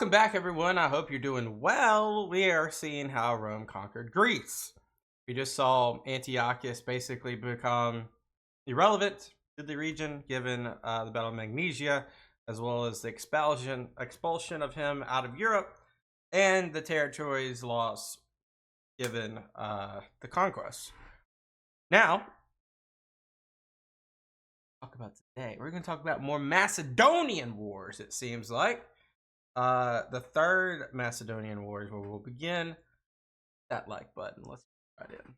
Welcome back, everyone. I hope you're doing well. We are seeing how Rome conquered Greece. We just saw Antiochus basically become irrelevant to the region, given the Battle of Magnesia, as well as the expulsion of him out of Europe, and the territories lost given the conquest. Now, talk about today. We're going to talk about more Macedonian Wars, it seems like. The third Macedonian Wars, where we'll begin. That like button. Let's get right in.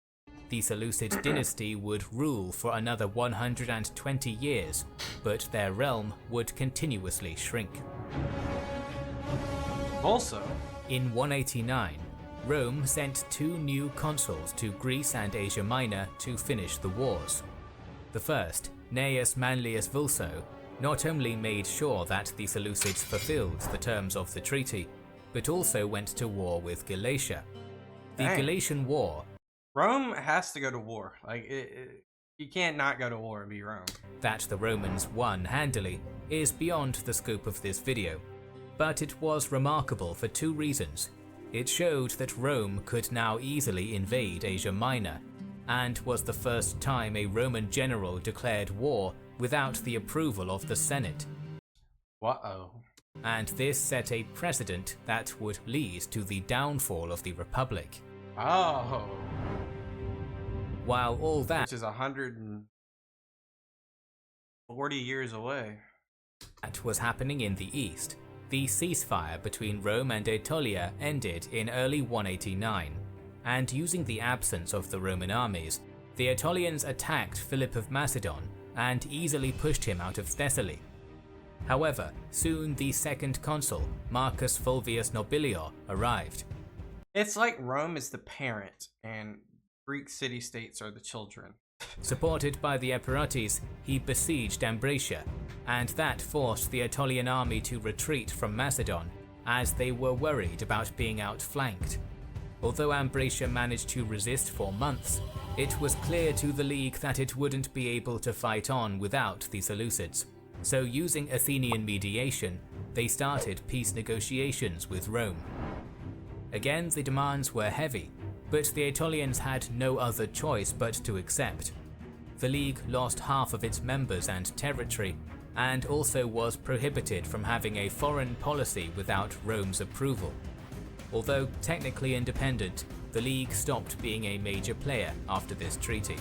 The Seleucid dynasty would rule for another 120 years, but their realm would continuously shrink. Also, in 189, Rome sent two new consuls to Greece and Asia Minor to finish the wars. The first, Gnaeus Manlius Vulso, not only made sure that the Seleucids fulfilled the terms of the treaty, but also went to war with Galatia. The Galatian War, Rome has to go to war. You can't not go to war and be Rome. That the Romans won handily is beyond the scope of this video, but it was remarkable for two reasons. It showed that Rome could now easily invade Asia Minor, and was the first time a Roman general declared war without the approval of the Senate. Uh-oh. And this set a precedent that would lead to the downfall of the Republic. Oh. While all that, which is 140 years away, that was happening in the east, the ceasefire between Rome and Aetolia ended in early 189, and using the absence of the Roman armies, the Aetolians attacked Philip of Macedon and easily pushed him out of Thessaly. However, soon the second consul, Marcus Fulvius Nobilior, arrived. It's like Rome is the parent and Greek city-states are the children. Supported by the Epirotes, he besieged Ambracia, and that forced the Aetolian army to retreat from Macedon, as they were worried about being outflanked. Although Ambracia managed to resist for months, it was clear to the League that it wouldn't be able to fight on without the Seleucids. So using Athenian mediation, they started peace negotiations with Rome. Again, the demands were heavy, but the Aetolians had no other choice but to accept. The League lost half of its members and territory, and also was prohibited from having a foreign policy without Rome's approval. Although technically independent, the League stopped being a major player after this treaty.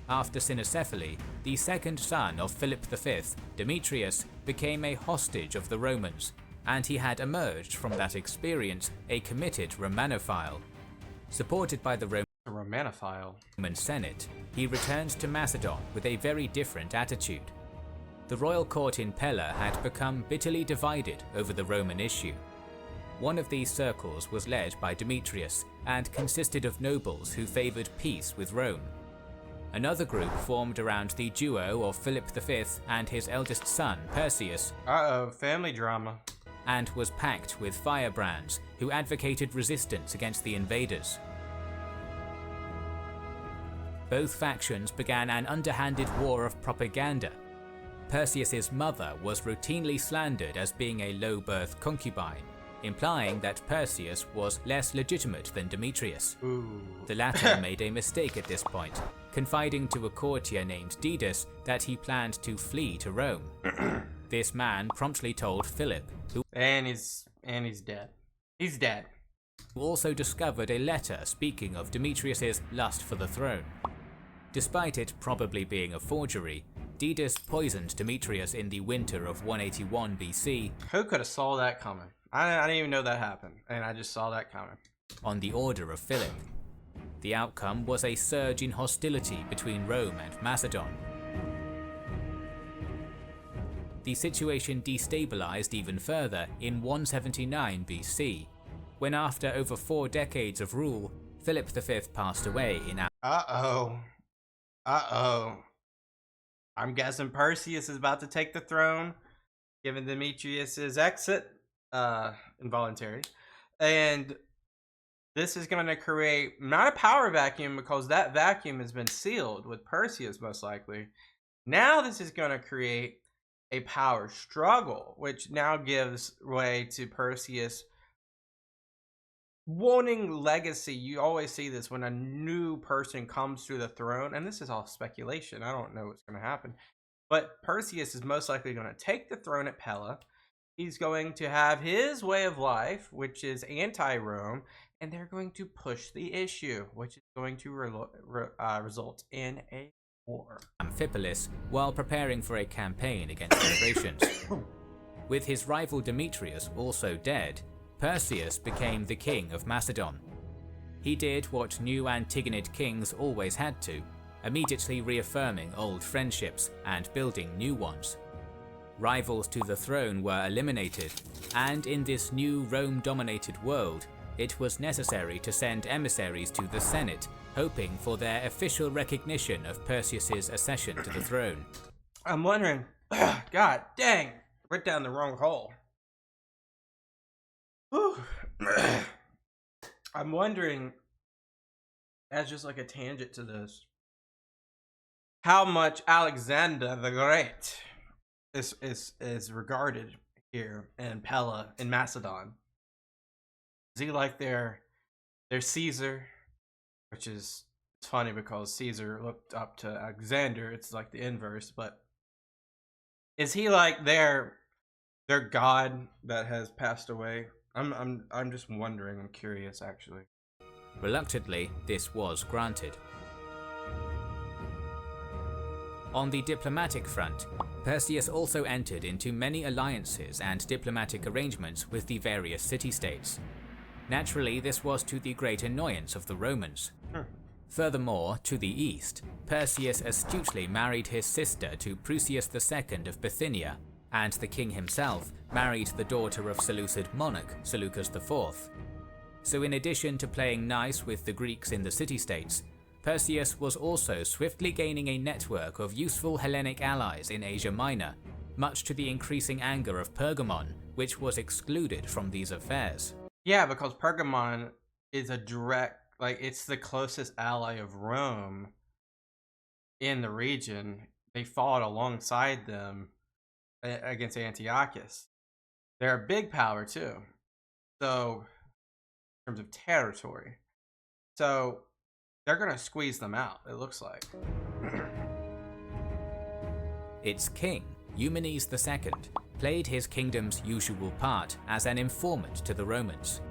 After Cynocephaly, the second son of Philip V, Demetrius, became a hostage of the Romans, and he had emerged from that experience a committed Romanophile. Supported by the Roman Senate, he returned to Macedon with a very different attitude. The royal court in Pella had become bitterly divided over the Roman issue. One of these circles was led by Demetrius and consisted of nobles who favoured peace with Rome. Another group formed around the duo of Philip V and his eldest son Perseus. Family drama. And was packed with firebrands who advocated resistance against the invaders. Both factions began an underhanded war of propaganda. Perseus's mother was routinely slandered as being a low-birth concubine, implying that Perseus was less legitimate than Demetrius. Ooh. The latter made a mistake at this point, confiding to a courtier named Didas that he planned to flee to Rome. This man promptly told Philip, who he's dead. He's dead. Who also discovered a letter speaking of Demetrius's lust for the throne. Despite it probably being a forgery, Didas poisoned Demetrius in the winter of 181 BC. Who could have saw that coming? I didn't even know that happened, and I just saw that coming. On the order of Philip. The outcome was a surge in hostility between Rome and Macedon. The situation destabilized even further in 179 BC, when after over 4 decades of rule, Philip V passed away in Uh-oh. I'm guessing Perseus is about to take the throne, given Demetrius's exit, involuntary. And this is going to create not a power vacuum, because that vacuum has been sealed with Perseus most likely. Now this is going to create a power struggle, which now gives way to Perseus wanting legacy. You always see this when a new person comes to the throne, and this is all speculation. I don't know what's going to happen, but Perseus is most likely going to take the throne at Pella. He's going to have his way of life, which is anti-Rome, and they're going to push the issue, which is going to result in a war. Amphipolis while preparing for a campaign against the Thracians. With his rival Demetrius also dead, Perseus became the king of Macedon. He did what new Antigonid kings always had to, immediately reaffirming old friendships and building new ones. Rivals to the throne were eliminated, and in this new Rome-dominated world, it was necessary to send emissaries to the Senate, hoping for their official recognition of Perseus's accession to the throne. I'm wondering, God dang, went down the wrong hole. I'm wondering, as just like a tangent to this, how much Alexander the Great is regarded here in Pella in Macedon. Is he like their Caesar? Which is, it's funny because Caesar looked up to Alexander. It's like the inverse, but is he like their god that has passed away? I'm just wondering. I'm curious, actually. Reluctantly, this was granted. On the diplomatic front, Perseus also entered into many alliances and diplomatic arrangements with the various city-states. Naturally, this was to the great annoyance of the Romans. Furthermore, to the east, Perseus astutely married his sister to Prusius II of Bithynia, and the king himself married the daughter of Seleucid monarch Seleucus IV. So in addition to playing nice with the Greeks in the city-states, Perseus was also swiftly gaining a network of useful Hellenic allies in Asia Minor, much to the increasing anger of Pergamon, which was excluded from these affairs. Yeah, because Pergamon is a direct, like, it's the closest ally of Rome in the region. They fought alongside them against Antiochus. They're a big power too, so in terms of territory. So they're gonna squeeze them out, it looks like. Its king, Eumenes II, played his kingdom's usual part as an informant to the Romans.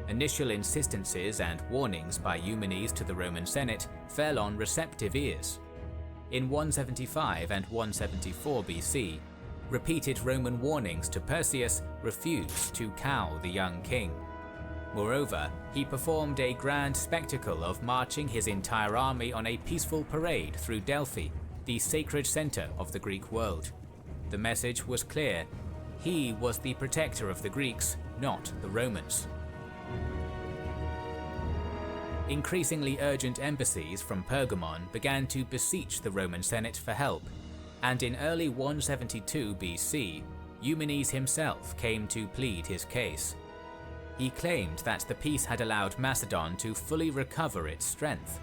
Initial insistences and warnings by Eumenes to the Roman Senate fell on receptive ears. In 175 and 174 BC, repeated Roman warnings to Perseus refused to cow the young king. Moreover, he performed a grand spectacle of marching his entire army on a peaceful parade through Delphi, the sacred center of the Greek world. The message was clear: he was the protector of the Greeks, not the Romans. Increasingly urgent embassies from Pergamon began to beseech the Roman Senate for help, and in early 172 BC, Eumenes himself came to plead his case. He claimed that the peace had allowed Macedon to fully recover its strength.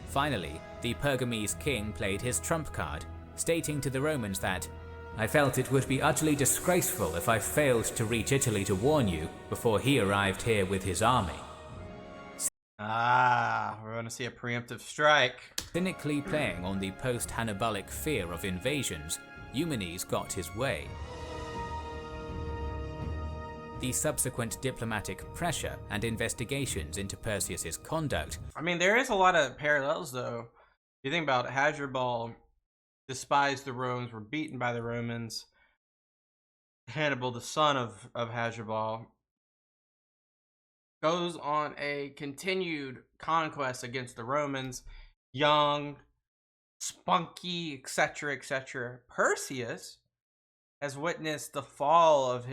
Finally, the Pergamese king played his trump card, stating to the Romans that, "I felt it would be utterly disgraceful if I failed to reach Italy to warn you before he arrived here with his army." We're going to see a preemptive strike. Cynically playing on the post-Hannibalic fear of invasions, Eumenes got his way. The subsequent diplomatic pressure and investigations into Perseus's conduct. I mean, there is a lot of parallels, though. You think about Hasdrubal despised the Romans, were beaten by the Romans. Hannibal, the son of Hasdrubal, goes on a continued conquest against the Romans, young, spunky, etc., etc. Perseus has witnessed the fall of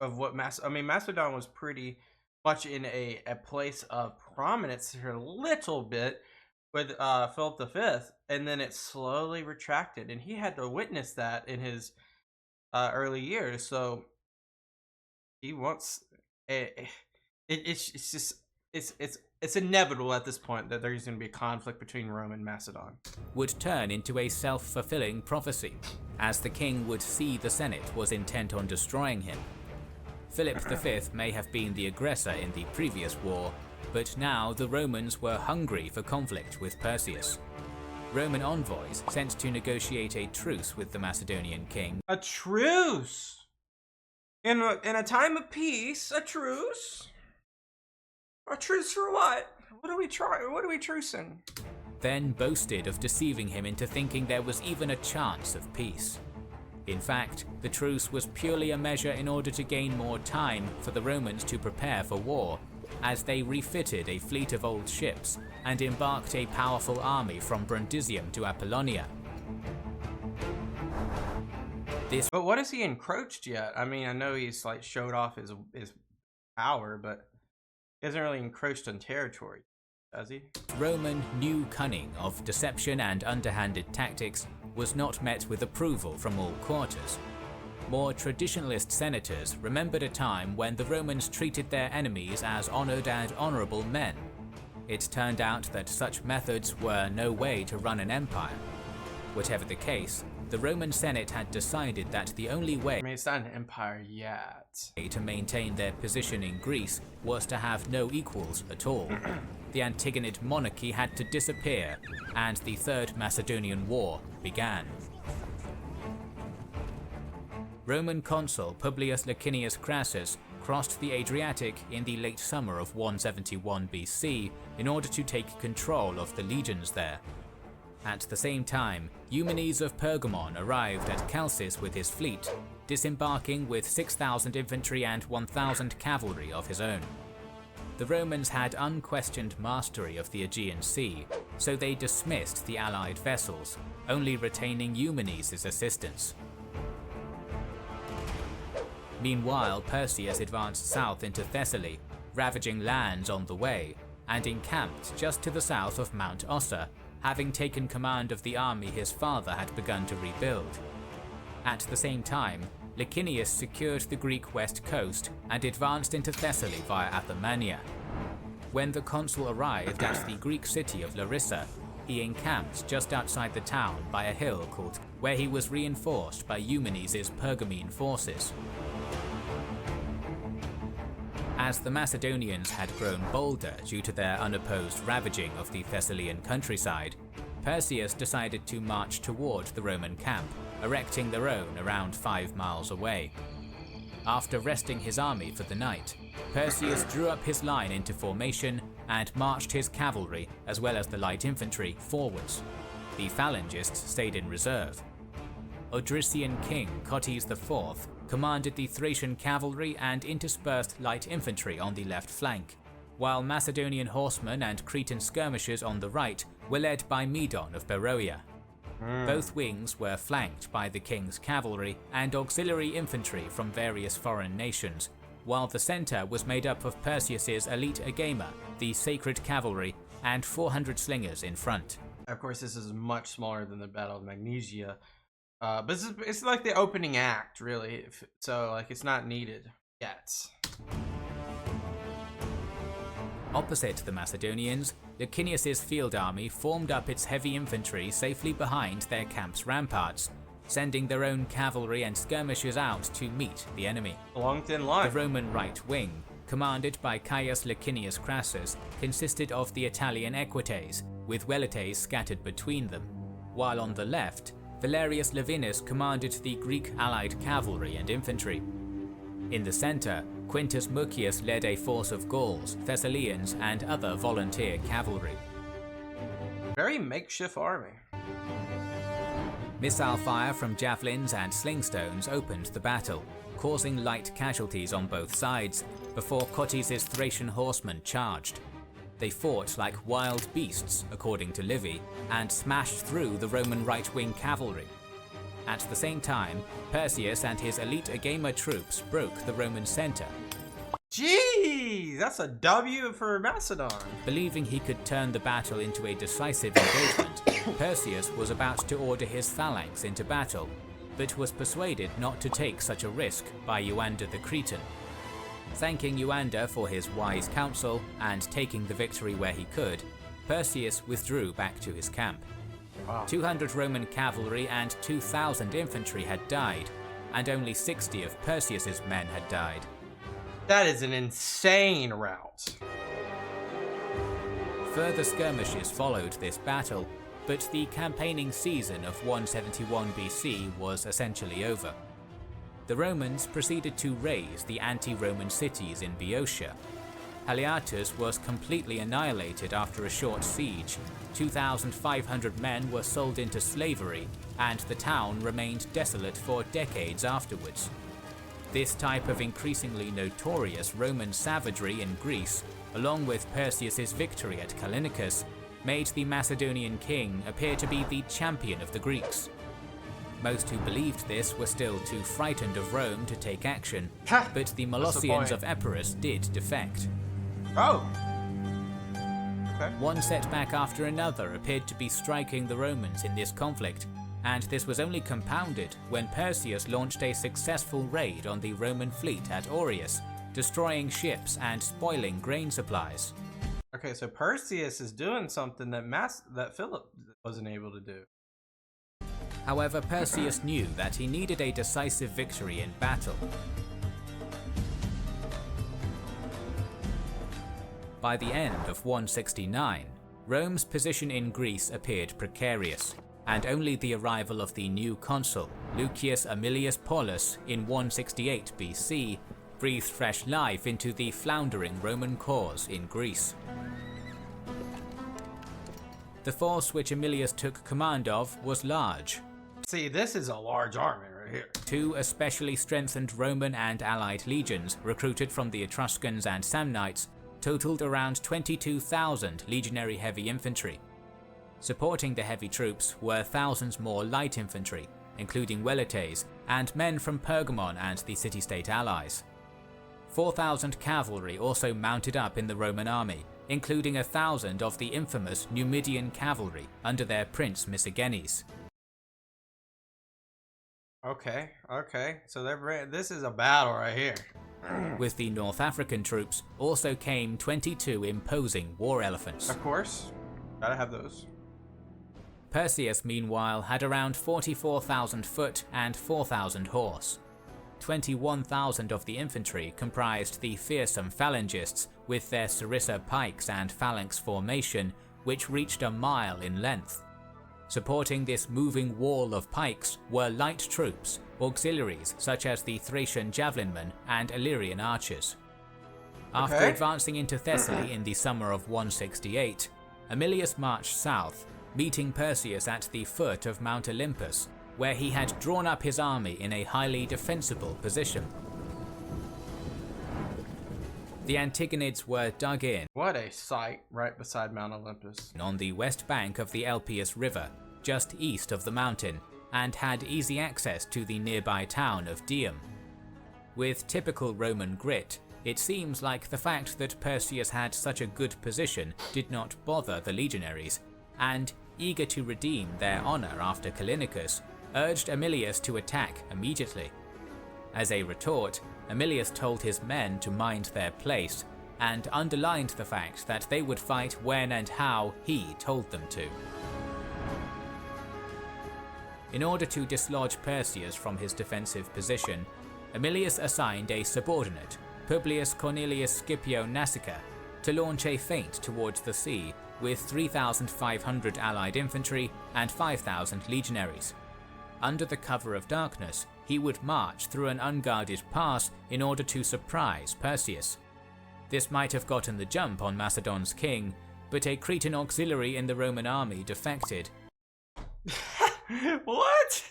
Macedon was pretty much in a place of prominence for a little bit with Philip V, and then it slowly retracted, and he had to witness that in his early years. So he wants it's it's inevitable at this point that there's going to be a conflict between Rome and Macedon. Would turn into a self-fulfilling prophecy, as the king would see the Senate was intent on destroying him. Philip V may have been the aggressor in the previous war, but now the Romans were hungry for conflict with Perseus. Roman envoys sent to negotiate a truce with the Macedonian king. A truce? In a time of peace, a truce? A truce for what? What are we trucing? Then boasted of deceiving him into thinking there was even a chance of peace. In fact, the truce was purely a measure in order to gain more time for the Romans to prepare for war, as they refitted a fleet of old ships and embarked a powerful army from Brundisium to Apollonia. But what has he encroached yet? I mean, I know he's like showed off his power, but he hasn't really encroached on territory, has he? Roman new cunning of deception and underhanded tactics was not met with approval from all quarters. More traditionalist senators remembered a time when the Romans treated their enemies as honored and honorable men. It turned out that such methods were no way to run an empire. Whatever the case, the Roman Senate had decided that the only way it's not an empire yet to maintain their position in Greece was to have no equals at all. The Antigonid monarchy had to disappear, and the Third Macedonian War began. Roman consul Publius Licinius Crassus crossed the Adriatic in the late summer of 171 BC in order to take control of the legions there. At the same time, Eumenes of Pergamon arrived at Chalcis with his fleet, disembarking with 6,000 infantry and 1,000 cavalry of his own. The Romans had unquestioned mastery of the Aegean Sea, so they dismissed the allied vessels, only retaining Eumenes' assistance. Meanwhile, Perseus advanced south into Thessaly, ravaging lands on the way, and encamped just to the south of Mount Ossa, having taken command of the army his father had begun to rebuild. At the same time, Licinius secured the Greek west coast and advanced into Thessaly via Athemania. When the consul arrived at the Greek city of Larissa, he encamped just outside the town by a hill called, where he was reinforced by Eumenes' Pergamene forces. As the Macedonians had grown bolder due to their unopposed ravaging of the Thessalian countryside, Perseus decided to march toward the Roman camp, erecting their own around 5 miles away. After resting his army for the night, Perseus drew up his line into formation and marched his cavalry as well as the light infantry forwards. The phalangists stayed in reserve. Odrysian king Cotys IV commanded the Thracian cavalry and interspersed light infantry on the left flank, while Macedonian horsemen and Cretan skirmishers on the right were led by Medon of Beroea. Both wings were flanked by the king's cavalry and auxiliary infantry from various foreign nations, while the center was made up of Perseus's elite agema, the sacred cavalry, and 400 slingers in front. Of course, this is much smaller than the Battle of Magnesia, but it's like the opening act, really. So, like, it's not needed yet. Opposite the Macedonians, Licinius' field army formed up its heavy infantry safely behind their camp's ramparts, sending their own cavalry and skirmishers out to meet the enemy. A long thin line. The Roman right wing, commanded by Caius Licinius Crassus, consisted of the Italian equites, with velites scattered between them, while on the left, Valerius Lavinus commanded the Greek allied cavalry and infantry. In the center, Quintus Mucius led a force of Gauls, Thessalians, and other volunteer cavalry. Very makeshift army. Missile fire from javelins and slingstones opened the battle, causing light casualties on both sides, before Cotys' Thracian horsemen charged. They fought like wild beasts, according to Livy, and smashed through the Roman right-wing cavalry. At the same time, Perseus and his elite agema troops broke the Roman center. Jeez, that's a W for Macedon. Believing he could turn the battle into a decisive engagement, Perseus was about to order his phalanx into battle, but was persuaded not to take such a risk by Euander the Cretan. Thanking Euander for his wise counsel and taking the victory where he could, Perseus withdrew back to his camp. Wow. 200 Roman cavalry and 2,000 infantry had died, and only 60 of Perseus's men had died. That is an insane rout. Further skirmishes followed this battle, but the campaigning season of 171 BC was essentially over. The Romans proceeded to raze the anti-Roman cities in Boeotia. Haliartus was completely annihilated after a short siege. 2,500 men were sold into slavery, and the town remained desolate for decades afterwards. This type of increasingly notorious Roman savagery in Greece, along with Perseus's victory at Callinicus, made the Macedonian king appear to be the champion of the Greeks. Most who believed this were still too frightened of Rome to take action, but the Molossians of Epirus did defect. Oh! Okay. One setback after another appeared to be striking the Romans in this conflict, and this was only compounded when Perseus launched a successful raid on the Roman fleet at Aureus, destroying ships and spoiling grain supplies. Okay, so Perseus is doing something that Philip wasn't able to do. However, Perseus knew that he needed a decisive victory in battle. By the end of 169, Rome's position in Greece appeared precarious, and only the arrival of the new consul, Lucius Aemilius Paulus, in 168 BC, breathed fresh life into the floundering Roman cause in Greece. The force which Aemilius took command of was large. See, this is a large army right here. 2 especially strengthened Roman and allied legions, recruited from the Etruscans and Samnites, totaled around 22,000 legionary heavy infantry. Supporting the heavy troops were thousands more light infantry, including velites and men from Pergamon and the city-state allies. 4,000 cavalry also mounted up in the Roman army, including 1,000 of the infamous Numidian cavalry under their prince Misogenes. Okay, so this is a battle right here. With the North African troops also came 22 imposing war elephants. Of course, gotta have those. Perseus, meanwhile, had around 44,000 foot and 4,000 horse. 21,000 of the infantry comprised the fearsome phalangists with their sarissa pikes and phalanx formation, which reached a mile in length. Supporting this moving wall of pikes were light troops, auxiliaries such as the Thracian javelinmen and Illyrian archers. After advancing into Thessaly in the summer of 168, Aemilius marched south, meeting Perseus at the foot of Mount Olympus, where he had drawn up his army in a highly defensible position. The Antigonids were dug in. What a sight right beside Mount Olympus. On the west bank of the Elpius River, just east of the mountain, and had easy access to the nearby town of Dium. With typical Roman grit, it seems like the fact that Perseus had such a good position did not bother the legionaries, and, eager to redeem their honor after Callinicus, urged Aemilius to attack immediately. As a retort, Aemilius told his men to mind their place, and underlined the fact that they would fight when and how he told them to. In order to dislodge Perseus from his defensive position, Aemilius assigned a subordinate, Publius Cornelius Scipio Nasica, to launch a feint towards the sea with 3,500 allied infantry and 5,000 legionaries. Under the cover of darkness, he would march through an unguarded pass in order to surprise Perseus. This might have gotten the jump on Macedon's king, but a Cretan auxiliary in the Roman army defected. What?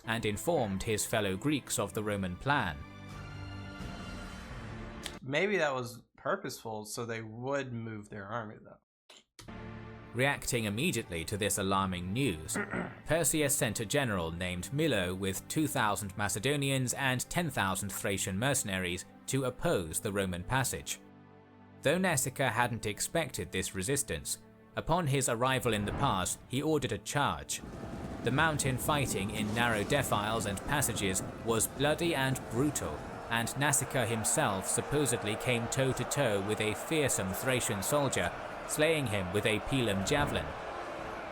And informed his fellow Greeks of the Roman plan. Maybe that was purposeful so they would move their army though. Reacting immediately to this alarming news, Perseus sent a general named Milo with 2,000 Macedonians and 10,000 Thracian mercenaries to oppose the Roman passage. Though Nasica hadn't expected this resistance, upon his arrival in the pass he ordered a charge. The mountain fighting in narrow defiles and passages was bloody and brutal, and Nasica himself supposedly came toe-to-toe with a fearsome Thracian soldier, slaying him with a pilum javelin.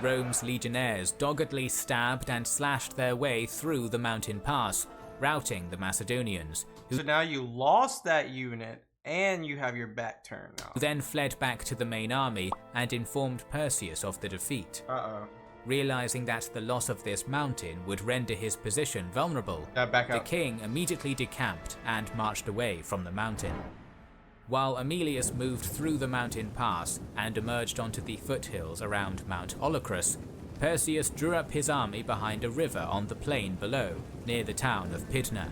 Rome's legionnaires doggedly stabbed and slashed their way through the mountain pass, routing the Macedonians, So now you lost that unit, and you have your back turned now. who then fled back to the main army and informed Perseus of the defeat. Uh-oh. Realizing that the loss of this mountain would render his position vulnerable, Back the up. king immediately decamped and marched away from the mountain. While Aemilius moved through the mountain pass and emerged onto the foothills around Mount Olocrus, Perseus drew up his army behind a river on the plain below, near the town of Pydna.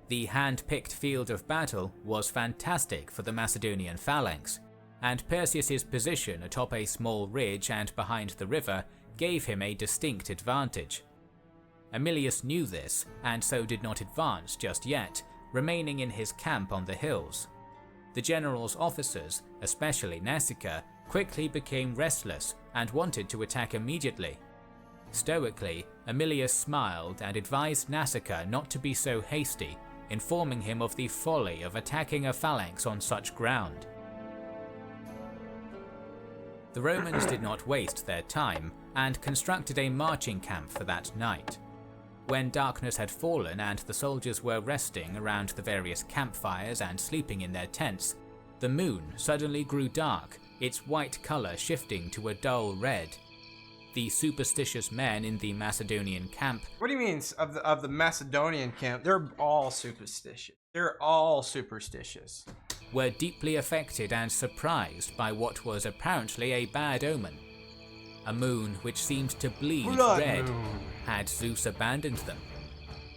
The hand-picked field of battle was fantastic for the Macedonian phalanx, and Perseus's position atop a small ridge and behind the river gave him a distinct advantage. Aemilius knew this, and so did not advance just yet, remaining in his camp on the hills. The general's officers, especially Nasica, quickly became restless and wanted to attack immediately. Stoically, Aemilius smiled and advised Nasica not to be so hasty, informing him of the folly of attacking a phalanx on such ground. The Romans did not waste their time and constructed a marching camp for that night. When darkness had fallen and the soldiers were resting around the various campfires and sleeping in their tents, the moon suddenly grew dark, its white color shifting to a dull red. The superstitious men in the Macedonian camp— What do you mean of the Macedonian camp? They're all superstitious. They're all superstitious. were deeply affected and surprised by what was apparently a bad omen. A moon which seemed to bleed red. Had Zeus abandoned them?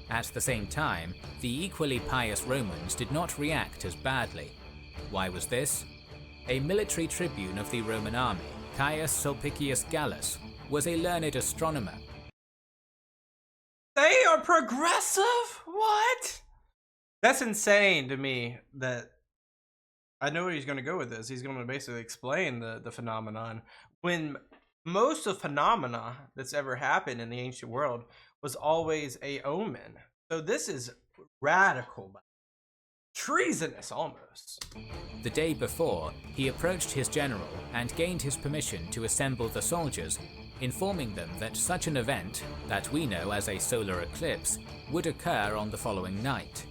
At the same time, the equally pious Romans did not react as badly. Why was this? A military tribune of the Roman army, Caius Sulpicius Gallus, was a learned astronomer. They are progressive? What? That's insane to me. That I know where he's going to go with this. He's going to basically explain the phenomenon. When most of phenomena that's ever happened in the ancient world was always a omen. So this is radical, treasonous almost. The day before, he approached his general and gained his permission to assemble the soldiers, informing them that such an event, that we know as a solar eclipse, would occur on the following night.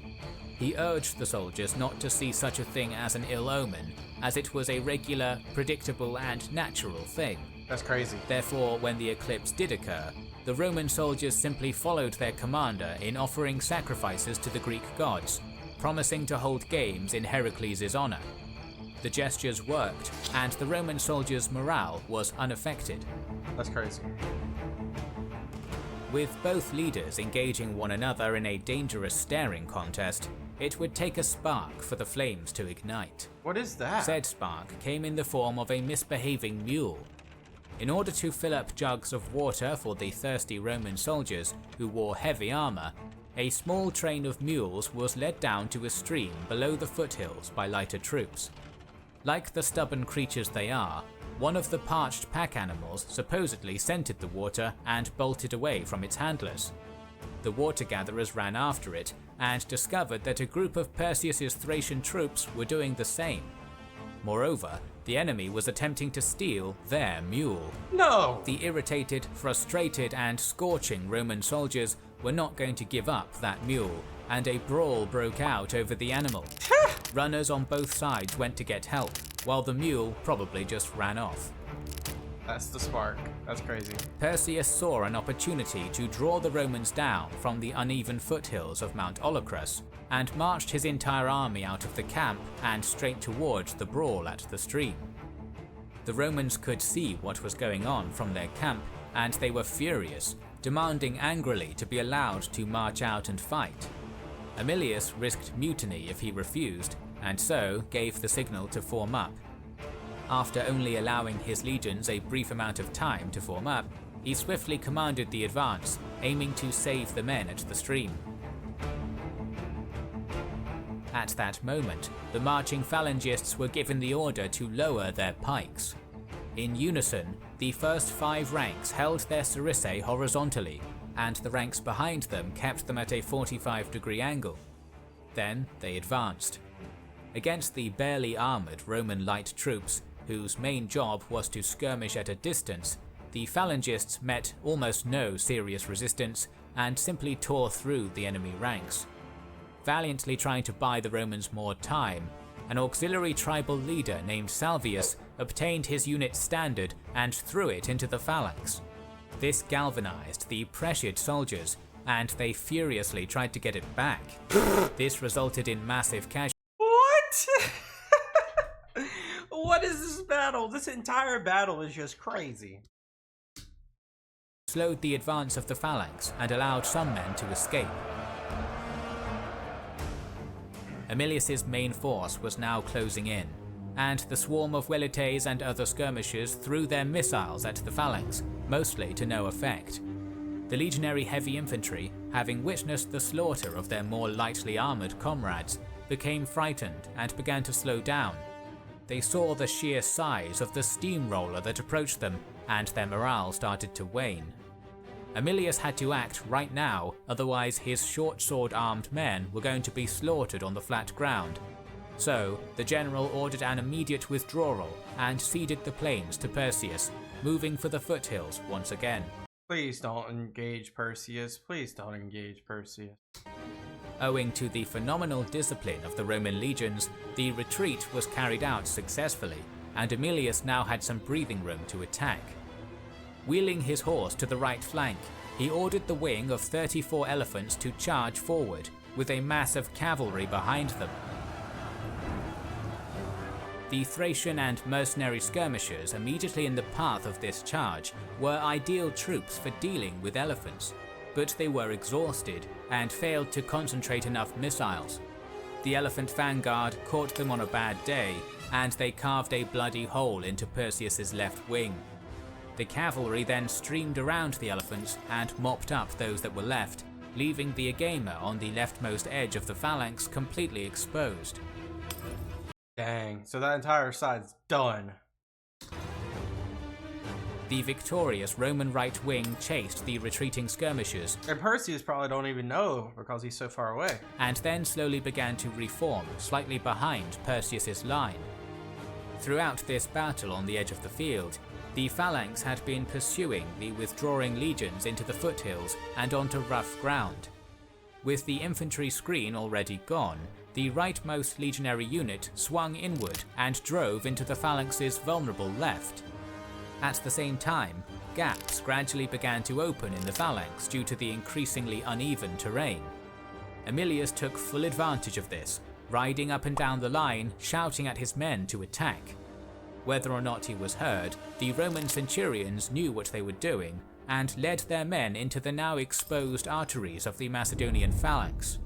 He urged the soldiers not to see such a thing as an ill omen, as it was a regular, predictable and natural thing. That's crazy. Therefore, when the eclipse did occur, the Roman soldiers simply followed their commander in offering sacrifices to the Greek gods, promising to hold games in Heracles' honor. The gestures worked, and the Roman soldiers' morale was unaffected. That's crazy. With both leaders engaging one another in a dangerous staring contest, it would take a spark for the flames to ignite. What is that? Said spark came in the form of a misbehaving mule. In order to fill up jugs of water for the thirsty Roman soldiers who wore heavy armor, a small train of mules was led down to a stream below the foothills by lighter troops. Like the stubborn creatures they are, one of the parched pack animals supposedly scented the water and bolted away from its handlers. The water gatherers ran after it and discovered that a group of Perseus' Thracian troops were doing the same. Moreover, the enemy was attempting to steal their mule. No! The irritated, frustrated, and scorching Roman soldiers were not going to give up that mule, and a brawl broke out over the animal. Runners on both sides went to get help, while the mule probably just ran off. That's the spark. That's crazy. Perseus saw an opportunity to draw the Romans down from the uneven foothills of Mount Olocrus, and marched his entire army out of the camp and straight towards the brawl at the stream. The Romans could see what was going on from their camp, and they were furious, demanding angrily to be allowed to march out and fight. Aemilius risked mutiny if he refused, and so gave the signal to form up. After only allowing his legions a brief amount of time to form up, he swiftly commanded the advance, aiming to save the men at the stream. At that moment, the marching phalangists were given the order to lower their pikes. In unison, the first 5 ranks held their sarissæ horizontally, and the ranks behind them kept them at a 45-degree angle. Then they advanced. Against the barely armoured Roman light troops, whose main job was to skirmish at a distance, the phalangists met almost no serious resistance and simply tore through the enemy ranks. Valiantly trying to buy the Romans more time, an auxiliary tribal leader named Salvius obtained his unit's standard and threw it into the phalanx. This galvanized the pressured soldiers, and they furiously tried to get it back. This resulted in massive casualties. What? What is this battle? This entire battle is just crazy. Slowed the advance of the phalanx and allowed some men to escape. Emilius's main force was now closing in, and the swarm of Weletes and other skirmishers threw their missiles at the phalanx, mostly to no effect. The legionary heavy infantry, having witnessed the slaughter of their more lightly armoured comrades, became frightened and began to slow down. They saw the sheer size of the steamroller that approached them, and their morale started to wane. Emilius had to act right now, otherwise his short sword-armed men were going to be slaughtered on the flat ground. So, the general ordered an immediate withdrawal and ceded the plains to Perseus, moving for the foothills once again. Please don't engage Perseus. Please don't engage Perseus. Owing to the phenomenal discipline of the Roman legions, the retreat was carried out successfully, and Emilius now had some breathing room to attack. Wheeling his horse to the right flank, he ordered the wing of 34 elephants to charge forward, with a mass of cavalry behind them. The Thracian and mercenary skirmishers immediately in the path of this charge were ideal troops for dealing with elephants, but they were exhausted and failed to concentrate enough missiles. The elephant vanguard caught them on a bad day, and they carved a bloody hole into Perseus's left wing. The cavalry then streamed around the elephants and mopped up those that were left, leaving the agema on the leftmost edge of the phalanx completely exposed. Dang, so that entire side's done. The victorious Roman right wing chased the retreating skirmishers, And Perseus probably don't even know because he's so far away. and then slowly began to reform slightly behind Perseus's line. Throughout this battle on the edge of the field, the phalanx had been pursuing the withdrawing legions into the foothills and onto rough ground. With the infantry screen already gone, the rightmost legionary unit swung inward and drove into the phalanx's vulnerable left. At the same time, gaps gradually began to open in the phalanx due to the increasingly uneven terrain. Emilius took full advantage of this, riding up and down the line, shouting at his men to attack. Whether or not he was heard, the Roman centurions knew what they were doing and led their men into the now exposed arteries of the Macedonian phalanx.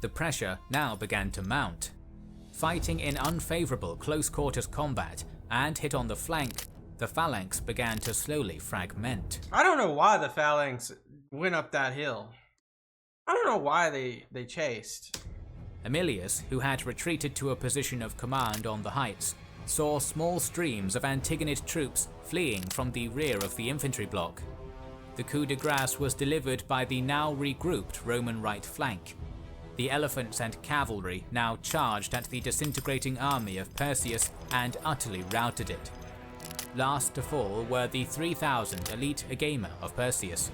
The pressure now began to mount. Fighting in unfavourable close-quarters combat and hit on the flank, the phalanx began to slowly fragment. I don't know why the phalanx went up that hill. I don't know why they chased. Emilius, who had retreated to a position of command on the heights, saw small streams of Antigonid troops fleeing from the rear of the infantry block. The coup de grace was delivered by the now regrouped Roman right flank. The elephants and cavalry now charged at the disintegrating army of Perseus and utterly routed it. Last to fall were the 3,000 elite agema of Perseus.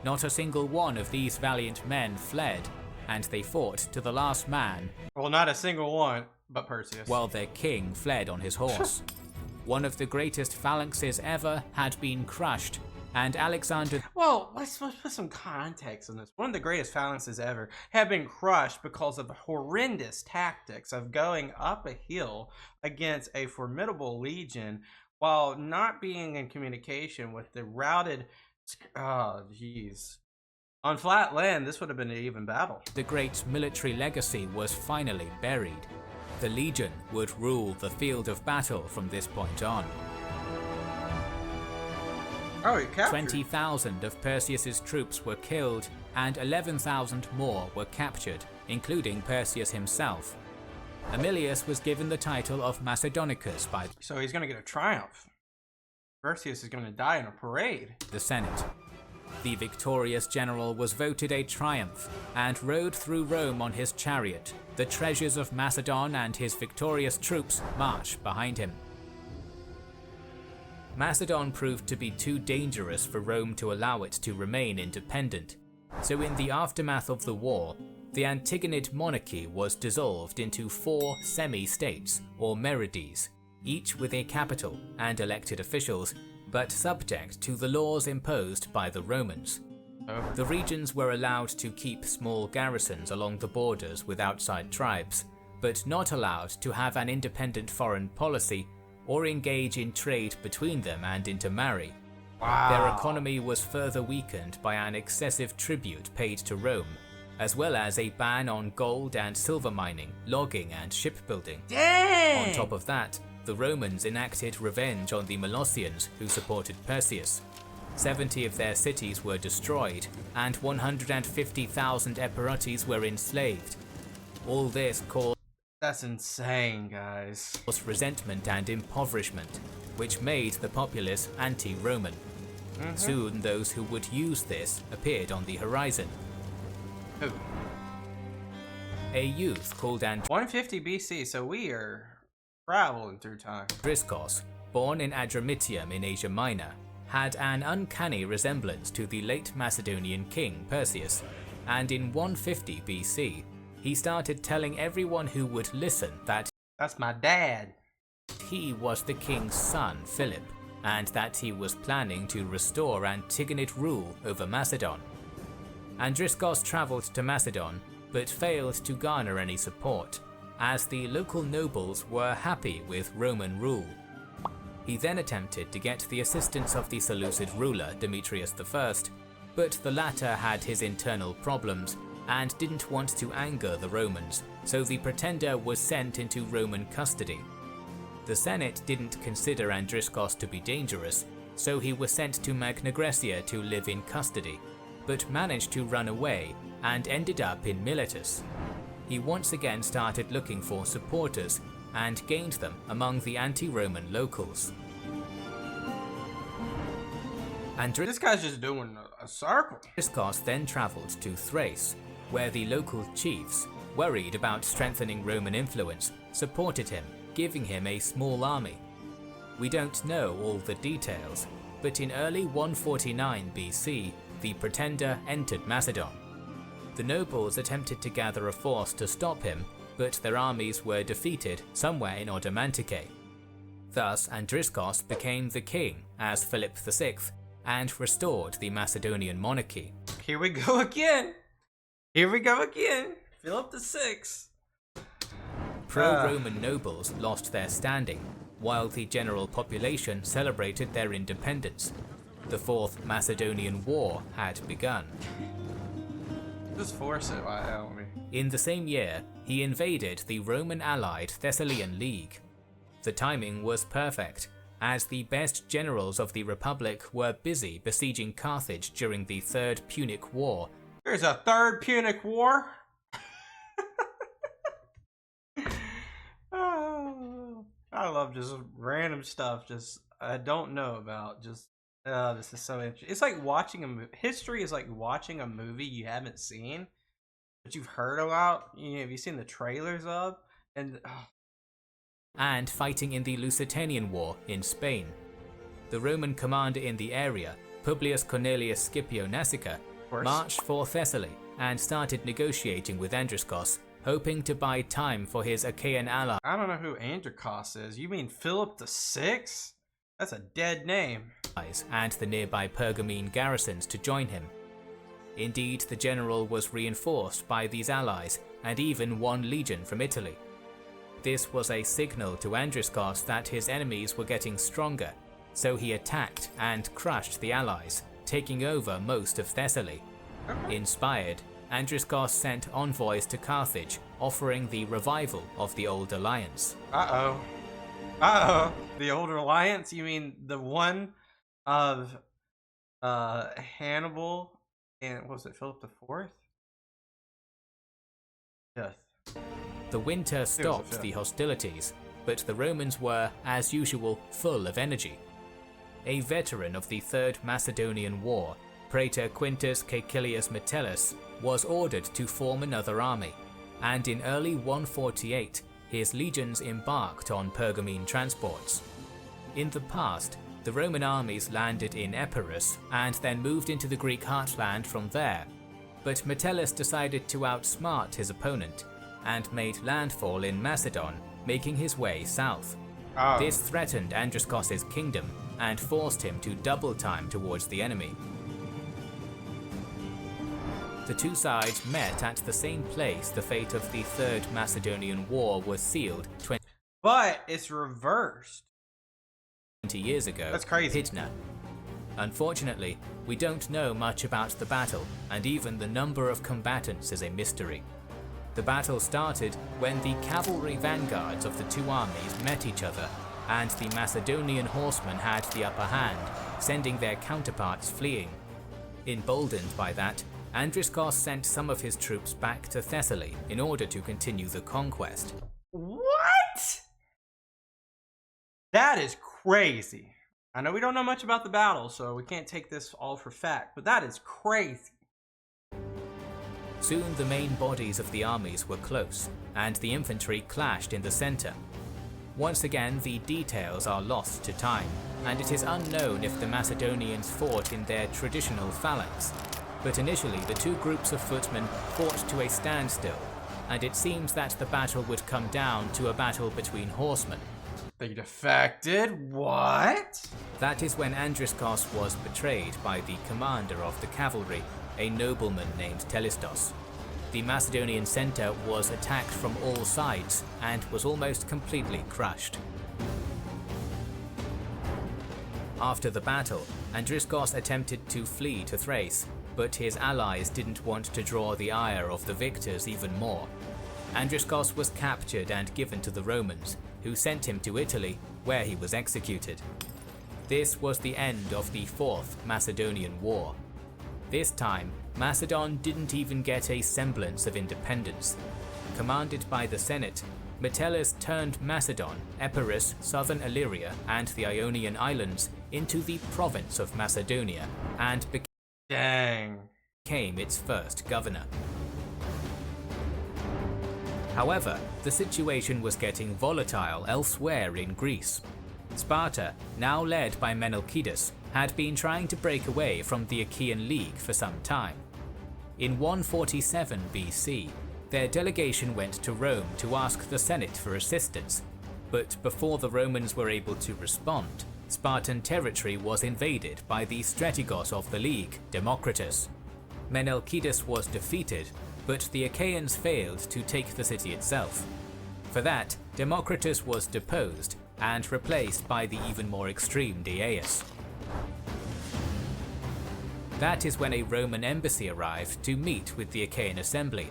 Not a single one of these valiant men fled, and they fought to the last man. Well, not a single one, but Perseus. While their king fled on his horse. One of the greatest phalanxes ever had been crushed, and Alexander... Well, let's put some context on this. One of the greatest phalanxes ever have been crushed because of the horrendous tactics of going up a hill against a formidable legion while not being in communication with the routed... Oh, jeez. On flat land, this would have been an even battle. The great military legacy was finally buried. The legion would rule the field of battle from this point on. Oh, he captured. 20,000 of Perseus's troops were killed, and 11,000 more were captured, including Perseus himself. Emilius was given the title of Macedonicus by... So he's going to get a triumph. Perseus is going to die in a parade. The Senate. The victorious general was voted a triumph and rode through Rome on his chariot. The treasures of Macedon and his victorious troops marched behind him. Macedon proved to be too dangerous for Rome to allow it to remain independent, so in the aftermath of the war, the Antigonid monarchy was dissolved into 4 semi-states, or merides, each with a capital and elected officials, but subject to the laws imposed by the Romans. The regions were allowed to keep small garrisons along the borders with outside tribes, but not allowed to have an independent foreign policy or engage in trade between them and intermarry. Wow. Their economy was further weakened by an excessive tribute paid to Rome, as well as a ban on gold and silver mining, logging and shipbuilding. Dang! On top of that, the Romans enacted revenge on the Molossians who supported Perseus. 70 of their cities were destroyed, and 150,000 Epirotes were enslaved. All this caused That's insane, guys. resentment and impoverishment, which made the populace anti-Roman. Soon those who would use this appeared on the horizon. Who? A youth called 150 BC, so we are traveling through time. Andriskos, born in Adramyttium in Asia Minor, had an uncanny resemblance to the late Macedonian king Perseus, and in 150 BC, he started telling everyone who would listen that That's my dad. he was the king's son Philip, and that he was planning to restore Antigonid rule over Macedon. Andriskos travelled to Macedon, but failed to garner any support, as the local nobles were happy with Roman rule. He then attempted to get the assistance of the Seleucid ruler Demetrius I, but the latter had his internal problems and didn't want to anger the Romans, so the pretender was sent into Roman custody. The Senate didn't consider Andriskos to be dangerous, so he was sent to Magna Graecia to live in custody, but managed to run away and ended up in Miletus. He once again started looking for supporters and gained them among the anti-Roman locals. This guy's just doing a circle. Andriskos then travelled to Thrace, where the local chiefs, worried about strengthening Roman influence, supported him, giving him a small army. We don't know all the details, but in early 149 BC, the pretender entered Macedon. The nobles attempted to gather a force to stop him, but their armies were defeated somewhere in Odamantike. Thus, Andriskos became the king as Philip VI and restored the Macedonian monarchy. Here we go again. Here we go again. Philip VI. Pro-Roman nobles lost their standing, while the general population celebrated their independence. The Fourth Macedonian War had begun. Just force it, why help me? In the same year, he invaded the Roman-allied Thessalian League. The timing was perfect, as the best generals of the Republic were busy besieging Carthage during the Third Punic War. There's a Third Punic War? Oh, I love just random stuff just I don't know about. Just this is so interesting. It's like watching a movie. History is like watching a movie you haven't seen, but you've heard about. You know, have you seen the trailers of? And fighting in the Lusitanian War in Spain. The Roman commander in the area, Publius Cornelius Scipio Nasica, marched for Thessaly and started negotiating with Andriskos, hoping to buy time for his Achaean ally. I don't know who Andrikos is. You mean Philip VI? That's a dead name. And the nearby Pergamene garrisons to join him. Indeed, the general was reinforced by these allies and even won legion from Italy. This was a signal to Andriskos that his enemies were getting stronger, so he attacked and crushed the allies, taking over most of Thessaly. Inspired, Andriskos sent envoys to Carthage, offering the revival of the old alliance. Uh-oh. Uh-oh. The old alliance? You mean the one of Hannibal and, what was it, Philip IV? Yes. The winter stopped the hostilities, but the Romans were, as usual, full of energy. a veteran of the Third Macedonian War, Praetor Quintus Caecilius Metellus, was ordered to form another army, and in early 148 his legions embarked on Pergamene transports. In the past, the Roman armies landed in Epirus and then moved into the Greek heartland from there, but Metellus decided to outsmart his opponent and made landfall in Macedon, making his way south. This threatened Andriscos's kingdom and forced him to double time towards the enemy. The two sides met at the same place the fate of the Third Macedonian War was sealed 20 But it's reversed. years ago. That's crazy. Pydna. Unfortunately, we don't know much about the battle, and even the number of combatants is a mystery. The battle started when the cavalry vanguards of the two armies met each other, and the Macedonian horsemen had the upper hand, sending their counterparts fleeing. Emboldened by that, Andriscos sent some of his troops back to Thessaly in order to continue the conquest. What? That is crazy. I know we don't know much about the battle, so we can't take this all for fact, but that is crazy. Soon the main bodies of the armies were close, and the infantry clashed in the center. Once again, the details are lost to time, and it is unknown if the Macedonians fought in their traditional phalanx. But initially the two groups of footmen fought to a standstill, and it seems that the battle would come down to a battle between horsemen. They defected? What? That is when Andriscos was betrayed by the commander of the cavalry, a nobleman named Tellistos. The Macedonian center was attacked from all sides and was almost completely crushed. After the battle, Andriscos attempted to flee to Thrace, but his allies didn't want to draw the ire of the victors even more. Andriscos was captured and given to the Romans, who sent him to Italy, where he was executed. This was the end of the Fourth Macedonian War. This time, Macedon didn't even get a semblance of independence. Commanded by the Senate, Metellus turned Macedon, Epirus, southern Illyria, and the Ionian Islands into the province of Macedonia, and became its first governor. However, the situation was getting volatile elsewhere in Greece. Sparta, now led by Menalcidas, had been trying to break away from the Achaean League for some time. In 147 BC, their delegation went to Rome to ask the Senate for assistance, but before the Romans were able to respond, Spartan territory was invaded by the strategos of the League, Democritus. Menalcidas was defeated, but the Achaeans failed to take the city itself. For that, Democritus was deposed and replaced by the even more extreme Deias. That is when a Roman embassy arrived to meet with the Achaean assembly.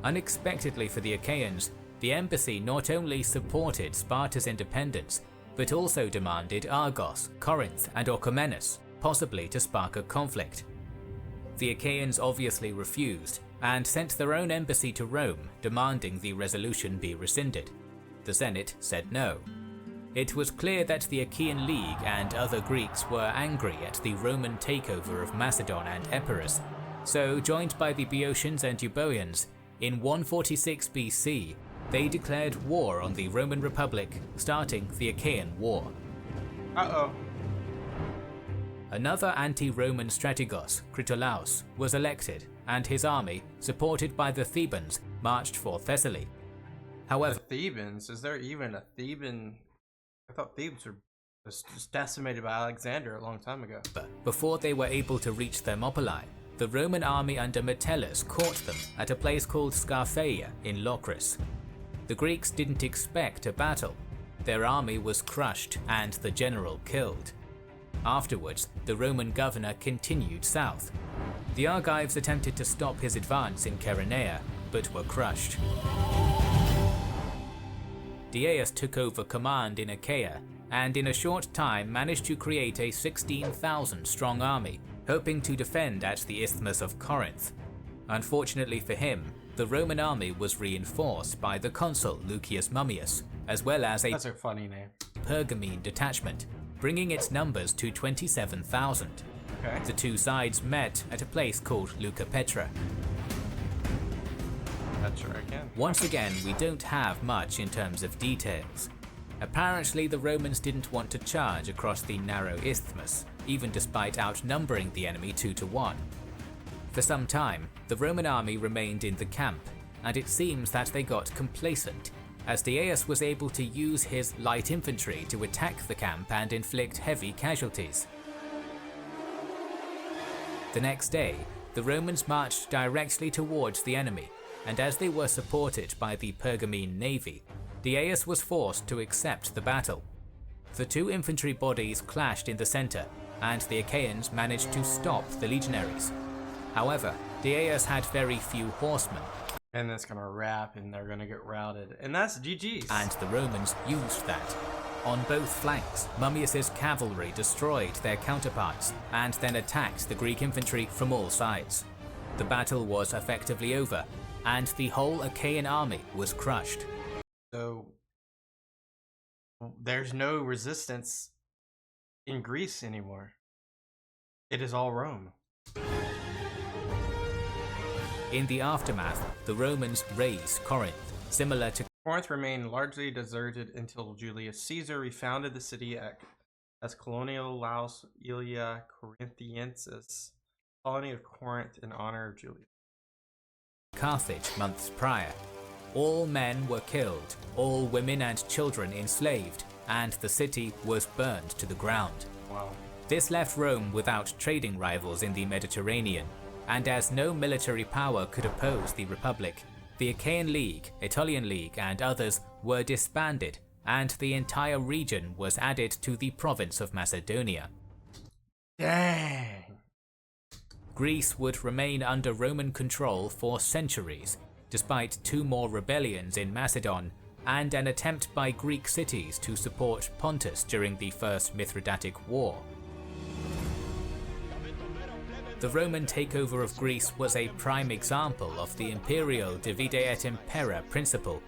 Unexpectedly for the Achaeans, the embassy not only supported Sparta's independence, but also demanded Argos, Corinth, and Orchomenus, possibly to spark a conflict. The Achaeans obviously refused, and sent their own embassy to Rome demanding the resolution be rescinded. The Senate said no. It was clear that the Achaean League and other Greeks were angry at the Roman takeover of Macedon and Epirus, so joined by the Boeotians and Euboeans, in 146 BC, they declared war on the Roman Republic, starting the Achaean War. Another anti-Roman strategos, Critolaus, was elected, and his army, supported by the Thebans, marched for Thessaly. However, the Thebans? Is there even a Theban? I thought Thebes were just decimated by Alexander a long time ago. Before they were able to reach Thermopylae, the Roman army under Metellus caught them at a place called Scarpheia in Locris. The Greeks didn't expect a battle. Their army was crushed and the general killed. Afterwards, the Roman governor continued south. The Argives attempted to stop his advance in Chaeronea, but were crushed. Deias took over command in Achaea, and in a short time managed to create a 16,000-strong army, hoping to defend at the Isthmus of Corinth. Unfortunately for him, the Roman army was reinforced by the consul Lucius Mummius, as well as That's a funny name. Pergamene detachment, bringing its numbers to 27,000. Okay. The two sides met at a place called Leucopetra. Petra again. Once again, we don't have much in terms of details. Apparently, the Romans didn't want to charge across the narrow isthmus, even despite outnumbering the enemy 2-1. For some time, the Roman army remained in the camp, and it seems that they got complacent, as Diaeus was able to use his light infantry to attack the camp and inflict heavy casualties. The next day, the Romans marched directly towards the enemy, and as they were supported by the Pergamene navy, Diaeus was forced to accept the battle. The two infantry bodies clashed in the center, and the Achaeans managed to stop the legionaries. However, Diaeus had very few horsemen. And it's gonna wrap and they're gonna get routed. And that's GG's. And the Romans used that. On both flanks, Mummius's cavalry destroyed their counterparts and then attacked the Greek infantry from all sides. The battle was effectively over, and the whole Achaean army was crushed. So there's no resistance in Greece anymore. It is all Rome. In the aftermath, the Romans razed Corinth, similar to Corinth remained largely deserted until Julius Caesar refounded the city as Colonial Laus Ilia Corinthiensis, colony of Corinth in honor of Julius. Carthage months prior. All men were killed, all women and children enslaved, and the city was burned to the ground. Wow. This left Rome without trading rivals in the Mediterranean, and as no military power could oppose the Republic, the Achaean League, Aetolian League, and others were disbanded, and the entire region was added to the province of Macedonia. Dang! Greece would remain under Roman control for centuries, despite 2 more rebellions in Macedon and an attempt by Greek cities to support Pontus during the First Mithridatic War. The Roman takeover of Greece was a prime example of the imperial divide et impera principle.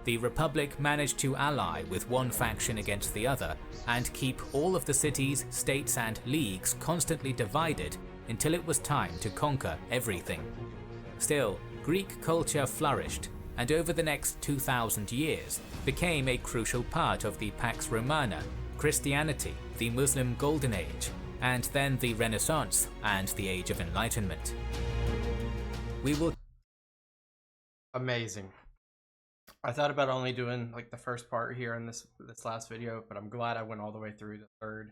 The Republic managed to ally with one faction against the other and keep all of the cities, states, and leagues constantly divided until it was time to conquer everything. Still, Greek culture flourished, and over the next 2,000 years became a crucial part of the Pax Romana, Christianity, the Muslim Golden Age, and then the Renaissance and the Age of Enlightenment. We will... Amazing. I thought about only doing like the first part here in this last video, but I'm glad I went all the way through the third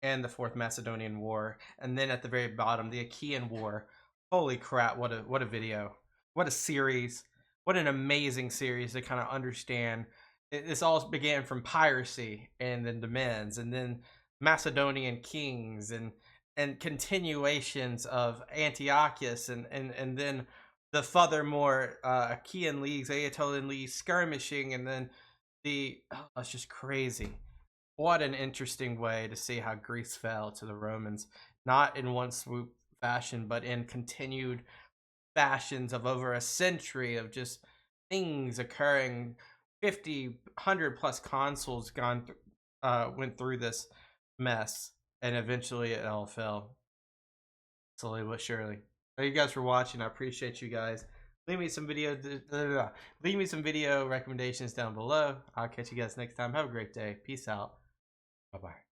and the fourth Macedonian War, and then at the very bottom, the Achaean War. Holy crap! What a video! What a series! What an amazing series to kind of understand. This all began from piracy and then demands, and then Macedonian kings and continuations of Antiochus and then the furthermore Achaean leagues, Aetolian leagues skirmishing, and then it's just crazy. What an interesting way to see how Greece fell to the Romans, not in one swoop fashion, but in continued fashions of over a century of just things occurring. 50, 100 plus consuls went through this mess, and eventually it all fell slowly but surely. Thank you guys for watching. I appreciate you guys. Leave me some video recommendations down below. I'll catch you guys next time. Have a great day. Peace out. Bye bye.